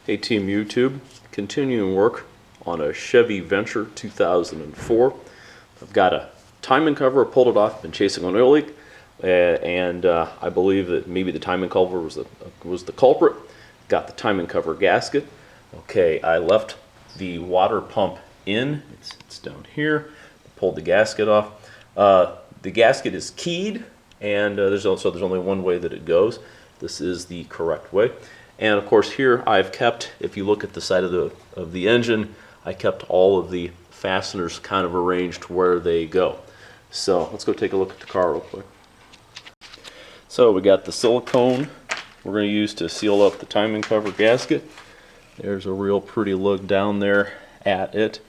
Hey Team YouTube, continuing work on a Chevy Venture 2004. I've got a timing cover, pulled it off, been chasing an oil leak, and I believe that maybe the timing cover was the culprit. Got the timing cover gasket. Okay, I left the water pump in, it's down here, pulled the gasket off. The gasket is keyed, and there's only one way that it goes. This is the correct way. And of course here I've kept, if you look at the side of the engine, I kept all of the fasteners kind of arranged where they go. So let's go take a look at the car real quick. So we got the silicone we're going to use to seal up the timing cover gasket. There's a real pretty look down there at it.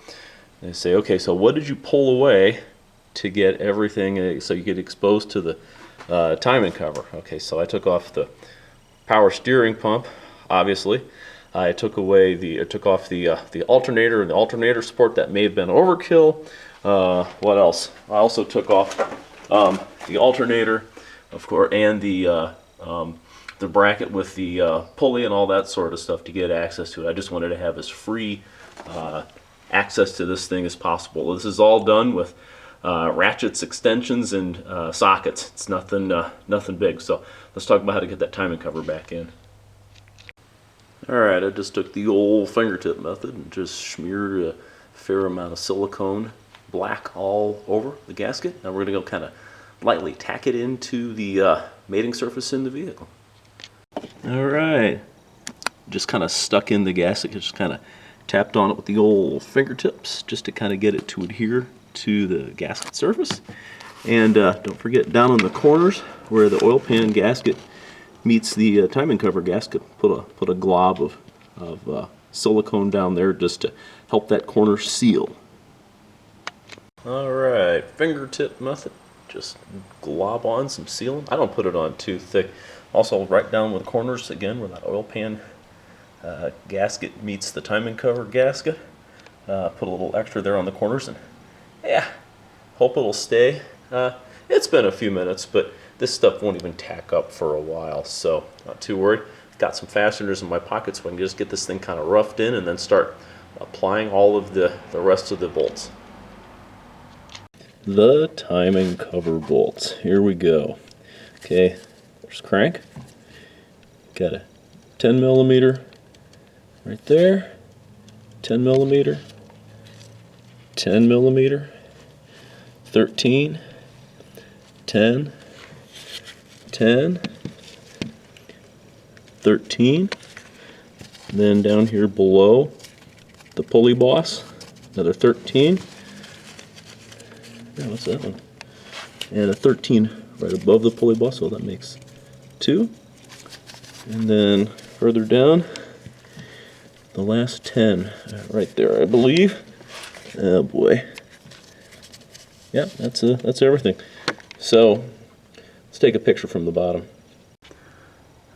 They say, okay, so what did you pull away to get everything so you get exposed to the timing cover? Okay, so I took off the power steering pump, obviously. I took off the alternator and the alternator support. That may have been overkill. What else? I also took off the alternator, of course, and the bracket with the pulley and all that sort of stuff to get access to it. I just wanted to have as free access to this thing as possible. This is all done with ratchets, extensions, and sockets. It's nothing big. So let's talk about how to get that timing cover back in. Alright, I just took the old fingertip method and just smeared a fair amount of silicone black all over the gasket. Now we're going to go kind of lightly tack it into the mating surface in the vehicle. Alright, just kind of stuck in the gasket, just kind of tapped on it with the old fingertips just to kind of get it to adhere to the gasket surface. And don't forget, down in the corners where the oil pan gasket meets the timing cover gasket, put a glob of silicone down there just to help that corner seal. Alright, fingertip method, just glob on some sealant. I don't put it on too thick. Also right down with the corners again where that oil pan gasket meets the timing cover gasket. Put a little extra there on the corners, and yeah, hope it'll stay. It's been a few minutes, but this stuff won't even tack up for a while, so not too worried. Got some fasteners in my pocket so I can just get this thing kind of roughed in and then start applying all of the rest of the bolts. The timing cover bolts. Here we go. Okay, there's crank. Got a 10 millimeter right there, 10 millimeter, 10 millimeter, 13, 10, 10, 13, and then down here below the pulley boss, another 13. Yeah, what's that one? And a 13 right above the pulley boss, so that makes 2. And then further down, the last 10 right there, I believe. Oh boy. Yeah, that's everything. So let's take a picture from the bottom.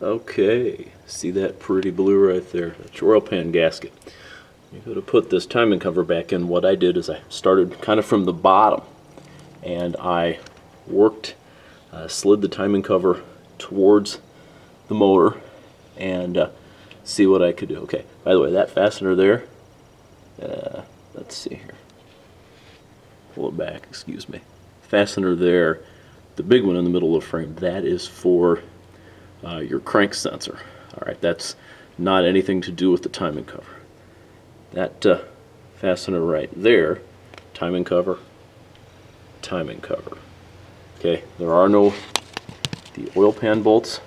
Okay, see that pretty blue right there? That's your oil pan gasket. You go to put this timing cover back in. What I did is I started kind of from the bottom, and I worked, slid the timing cover towards the motor, and see what I could do. Okay, by the way, that fastener there, let's see here. Pull it back, excuse me. Fastener there, the big one in the middle of the frame, that is for your crank sensor. Alright, that's not anything to do with the timing cover. That fastener right there, timing cover, timing cover. Okay, there are no, the oil pan bolts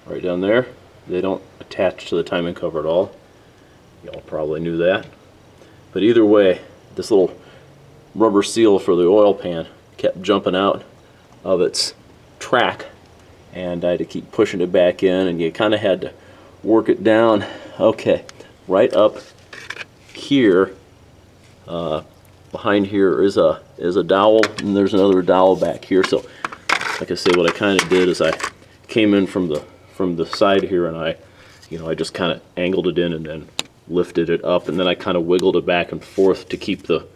right down there, they don't attach to the timing cover at all. Y'all probably knew that. But either way, this little rubber seal for the oil pan kept jumping out of its track, and I had to keep pushing it back in, and you kind of had to work it down. Okay, right up here, behind here is a dowel, and there's another dowel back here. So like I say, what I kind of did is I came in from the side here, and I just kind of angled it in and then lifted it up, and then I kind of wiggled it back and forth to keep the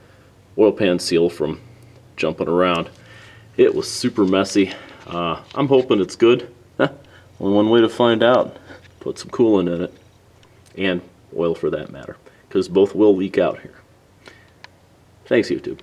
oil pan seal from jumping around. It was super messy. I'm hoping it's good. Only one way to find out. put some coolant in it, and oil for that matter, because both will leak out here. Thanks, YouTube.